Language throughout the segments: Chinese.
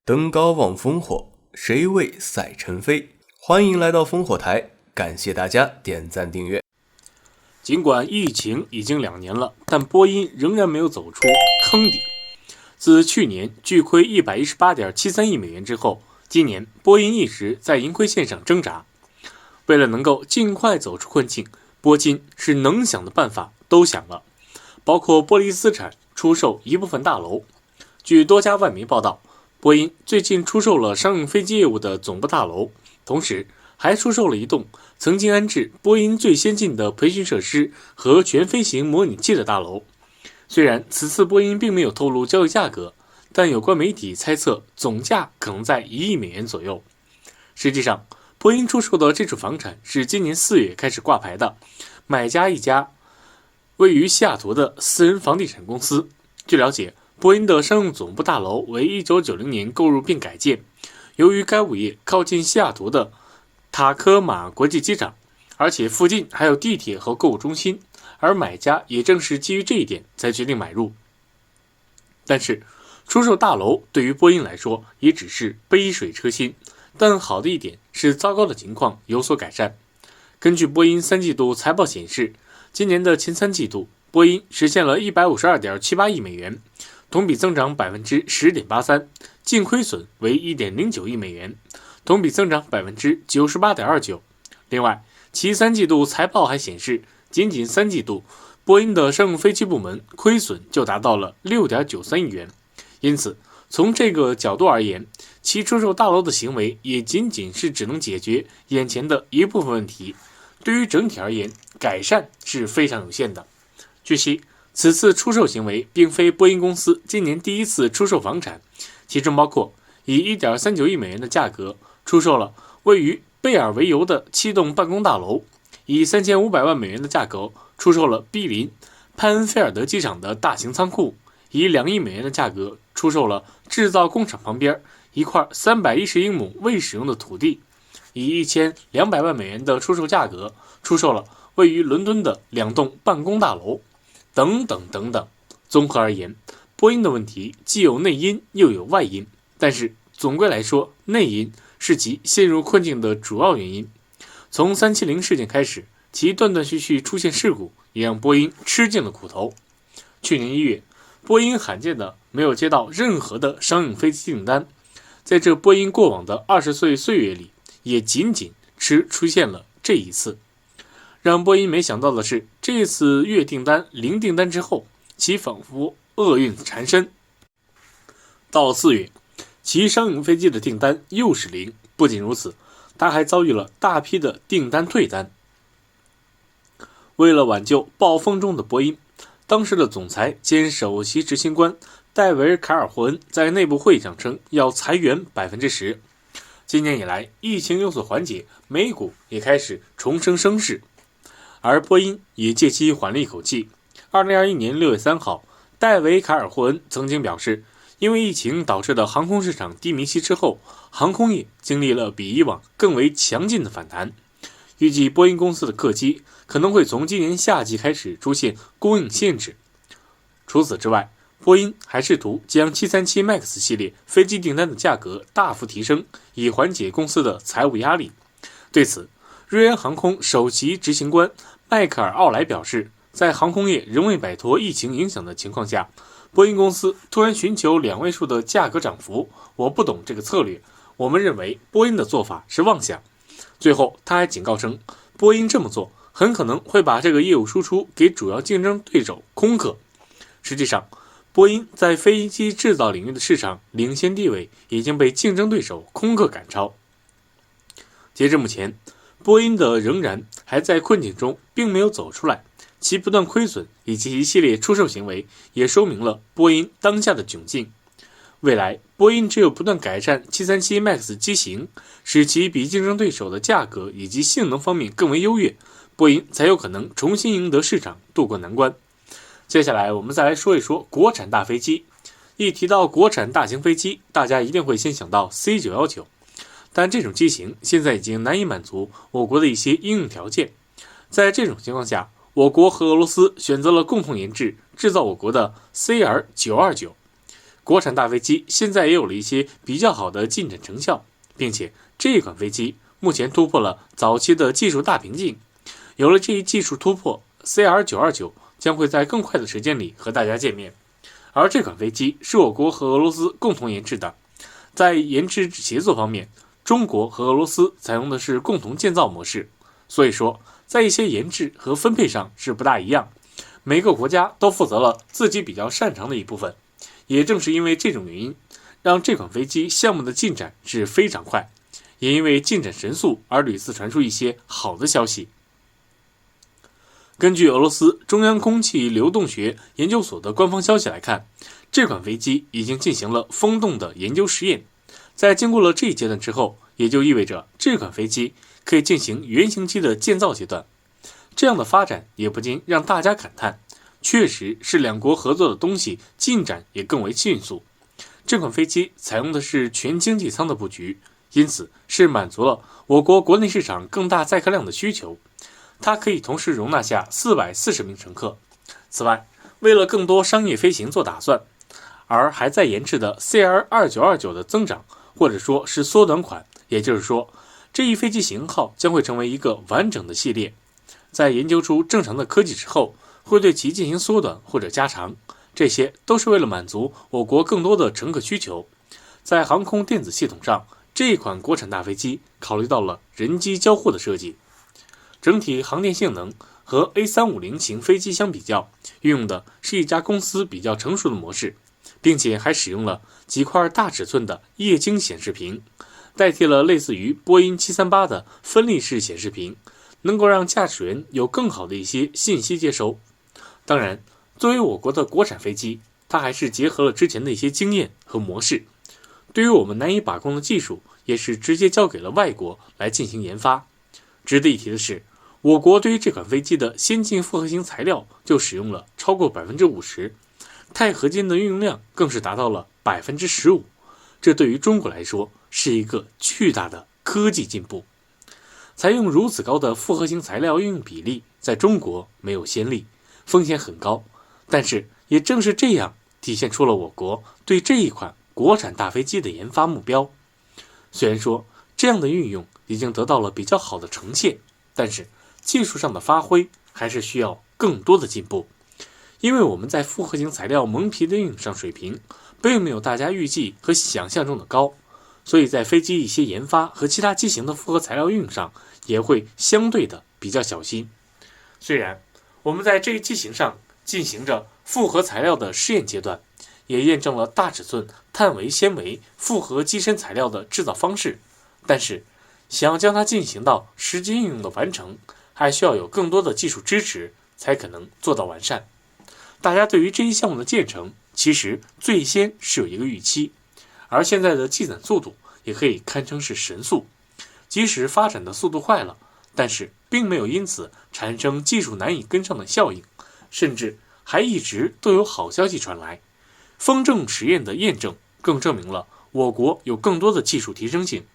登高望烽火，谁为赛尘飞？欢迎来到烽火台，感谢大家点赞订阅。尽管疫情已经2年了，但波音仍然没有走出坑底。自去年巨亏118.73亿美元之后，今年波音一直在盈亏线上挣扎。为了能够尽快走出困境，波音是能想的办法都想了，包括剥离资产、出售一部分大楼。据多家外媒报道，波音最近出售了商用飞机业务的总部大楼，同时还出售了一栋曾经安置波音最先进的培训设施和全飞行模拟器的大楼。虽然此次波音并没有透露交易价格，但有关媒体猜测总价可能在1亿美元左右。实际上，波音出售的这处房产是今年4月开始挂牌的，买家一家位于西雅图的私人房地产公司。据了解，波音的商用总部大楼为1990年购入并改建，由于该物业靠近西雅图的塔科马国际机场，而且附近还有地铁和购物中心，而买家也正是基于这一点才决定买入。但是，出售大楼对于波音来说也只是杯水车薪，但好的一点是糟糕的情况有所改善。根据波音3季度财报显示，今年的前3季度，波音实现了152.78亿美元，同比增长 10.83%， 净亏损为 1.09 亿美元，同比增长 98.29%。 另外，其3季度财报还显示，仅3季度，波音的商用飞机部门亏损就达到了 6.93 亿元。因此，从这个角度而言，其出售大楼的行为也仅仅是只能解决眼前的一部分问题，对于整体而言，改善是非常有限的。据悉，此次出售行为并非波音公司今年第一次出售房产，其中包括以 1.39 亿美元的价格出售了位于贝尔维尤的7栋办公大楼，以3500万美元的价格出售了毗邻潘恩菲尔德机场的大型仓库，以2亿美元的价格出售了制造工厂旁边一块310英亩未使用的土地，以1200万美元的出售价格出售了位于伦敦的2栋办公大楼，等等等等。综合而言，波音的问题既有内因又有外因，但是总归来说，内因是其陷入困境的主要原因。从370事件开始，其断断续续出现事故，也让波音吃尽了苦头。去年1月，波音罕见的没有接到任何的商用飞机订单，在这波音过往的20岁岁月里，也仅仅出现了这一次。让波音没想到的是，这次月订单零订单之后，其仿佛厄运缠身。到4月，其商用飞机的订单又是零。不仅如此，他还遭遇了大批的订单退单。为了挽救暴风中的波音，当时的总裁兼首席执行官戴维尔·凯尔霍恩在内部会议上称要裁员 10%。 今年以来，疫情有所缓解，美股也开始重升升势，而波音也借机缓了一口气。2021年6月3号，戴维·凯尔霍恩曾经表示，因为疫情导致的航空市场低迷期之后，航空业经历了比以往更为强劲的反弹。预计波音公司的客机可能会从今年夏季开始出现供应限制。除此之外，波音还试图将737 MAX 系列飞机订单的价格大幅提升，以缓解公司的财务压力。对此，瑞安航空首席执行官迈克尔·奥莱表示，在航空业仍未摆脱疫情影响的情况下，波音公司突然寻求2位数的价格涨幅，我不懂这个策略，我们认为波音的做法是妄想。最后，他还警告称，波音这么做很可能会把这个业务输出给主要竞争对手空客。实际上，波音在飞机制造领域的市场领先地位已经被竞争对手空客赶超。截至目前，波音的仍然还在困境中，并没有走出来，其不断亏损以及一系列出售行为也说明了波音当下的窘境。未来，波音只有不断改善737 MAX 机型，使其比竞争对手的价格以及性能方面更为优越，波音才有可能重新赢得市场，渡过难关。接下来我们再来说一说国产大飞机。一提到国产大型飞机，大家一定会先想到 C919， 但这种机型现在已经难以满足我国的一些应用条件。在这种情况下，我国和俄罗斯选择了共同研制制造我国的 CR929。国产大飞机现在也有了一些比较好的进展成效，并且这款飞机目前突破了早期的技术大瓶颈。有了这一技术突破， CR929 将会在更快的时间里和大家见面。而这款飞机是我国和俄罗斯共同研制的，在研制协作方面，中国和俄罗斯采用的是共同建造模式，所以说在一些研制和分配上是不大一样，每个国家都负责了自己比较擅长的一部分。也正是因为这种原因，让这款飞机项目的进展是非常快，也因为进展神速而屡次传出一些好的消息。根据俄罗斯中央空气流动学研究所的官方消息来看，这款飞机已经进行了风洞的研究实验。在经过了这一阶段之后，也就意味着这款飞机可以进行原型机的建造阶段。这样的发展也不禁让大家感叹，确实是两国合作的东西进展也更为迅速。这款飞机采用的是全经济舱的布局，因此是满足了我国国内市场更大载客量的需求。它可以同时容纳下440名乘客。此外，为了更多商业飞行做打算，而还在研制的 CR2929 的增长或者说是缩短款，也就是说，这一飞机型号将会成为一个完整的系列。在研究出正常的科技之后，会对其进行缩短或者加长，这些都是为了满足我国更多的乘客需求。在航空电子系统上，这一款国产大飞机考虑到了人机交互的设计。整体航电性能和 A350 型飞机相比较，运用的是一家公司比较成熟的模式，并且还使用了几块大尺寸的液晶显示屏，代替了类似于波音738的分立式显示屏，能够让驾驶员有更好的一些信息接收。当然，作为我国的国产飞机，它还是结合了之前的一些经验和模式，对于我们难以把控的技术，也是直接交给了外国来进行研发。值得一提的是，我国对于这款飞机的先进复合型材料就使用了超过 50%， 钛合金的运用量更是达到了 15%， 这对于中国来说是一个巨大的科技进步。采用如此高的复合型材料运用比例，在中国没有先例，风险很高，但是也正是这样体现出了我国对这一款国产大飞机的研发目标。虽然说这样的运用已经得到了比较好的呈现，但是技术上的发挥还是需要更多的进步。因为我们在复合型材料蒙皮的运用上水平并没有大家预计和想象中的高，所以在飞机一些研发和其他机型的复合材料运用上也会相对的比较小心。虽然我们在这一机型上进行着复合材料的试验阶段，也验证了大尺寸碳维纤维复合机身材料的制造方式，但是想要将它进行到实际应用的完成，还需要有更多的技术支持才可能做到完善。大家对于这一项目的建成其实最先是有一个预期，而现在的进展速度也可以堪称是神速。即使发展的速度快了，但是并没有因此产生技术难以跟上的效应，甚至还一直都有好消息传来。风正实验的验证更证明了我国有更多的技术提升性。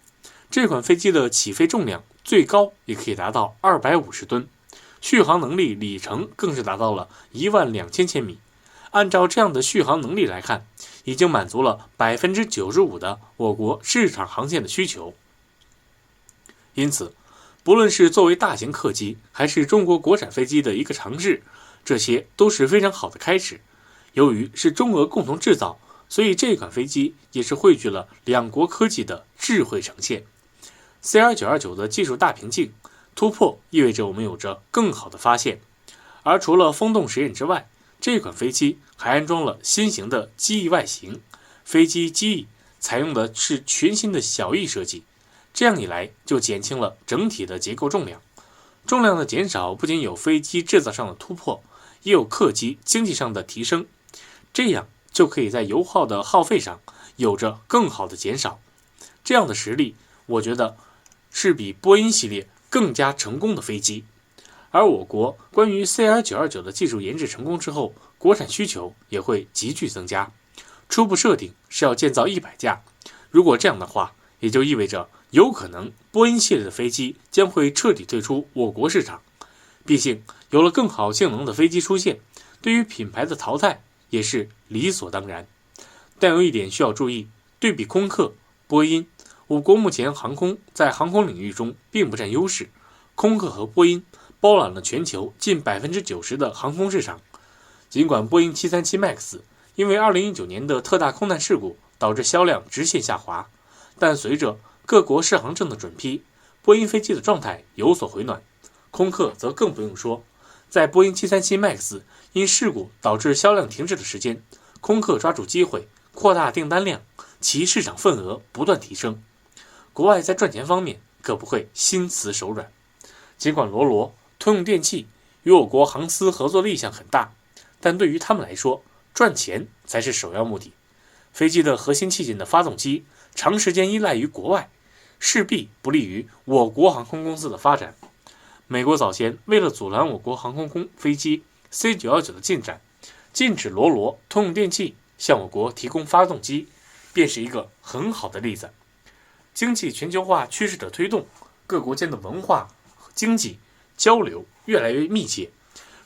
这款飞机的起飞重量最高也可以达到250吨，续航能力里程更是达到了12000千米。按照这样的续航能力来看，已经满足了 95% 的我国市场航线的需求。因此，不论是作为大型客机，还是中国国产飞机的一个尝试，这些都是非常好的开始。由于是中俄共同制造，所以这款飞机也是汇聚了两国科技的智慧呈现。CR929 的技术大瓶颈突破，意味着我们有着更好的发现。而除了风洞实验之外，这款飞机还安装了新型的机翼外形，飞机机翼采用的是全新的小翼设计，这样一来就减轻了整体的结构重量。重量的减少不仅有飞机制造上的突破，也有客机经济上的提升，这样就可以在油耗的耗费上有着更好的减少。这样的实力，我觉得是比波音系列更加成功的飞机。而我国关于 CR929 的技术研制成功之后，国产需求也会急剧增加。初步设定是要建造100架，如果这样的话，也就意味着有可能波音系列的飞机将会彻底退出我国市场。毕竟有了更好性能的飞机出现，对于品牌的淘汰也是理所当然。但有一点需要注意，对比空客、波音，我国目前航空在航空领域中并不占优势。空客和波音包揽了全球近 90% 的航空市场。尽管波音737 MAX 因为2019年的特大空难事故导致销量直线下滑，但随着各国适航证的准批，波音飞机的状态有所回暖。空客则更不用说，在波音737 MAX 因事故导致销量停滞的时间，空客抓住机会扩大订单量，其市场份额不断提升。国外在赚钱方面可不会心慈手软。尽管罗罗、通用电气与我国航司合作的意向很大，但对于他们来说，赚钱才是首要目的。飞机的核心器件的发动机长时间依赖于国外，势必不利于我国航空公司的发展。美国早前为了阻拦我国航空飞机 C919 的进展，禁止罗罗、通用电气向我国提供发动机，便是一个很好的例子。经济全球化趋势的推动，各国间的文化、经济交流越来越密切。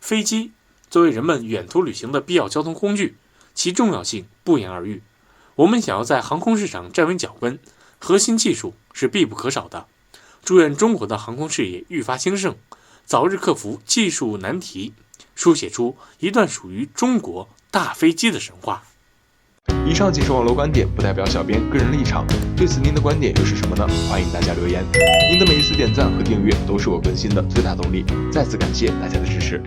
飞机作为人们远途旅行的必要交通工具，其重要性不言而喻。我们想要在航空市场站稳脚跟，核心技术是必不可少的。祝愿中国的航空事业愈发兴盛，早日克服技术难题，书写出一段属于中国大飞机的神话。以上仅是网络观点，不代表小编个人立场。对此您的观点又是什么呢？欢迎大家留言。您的每一次点赞和订阅都是我更新的最大动力。再次感谢大家的支持。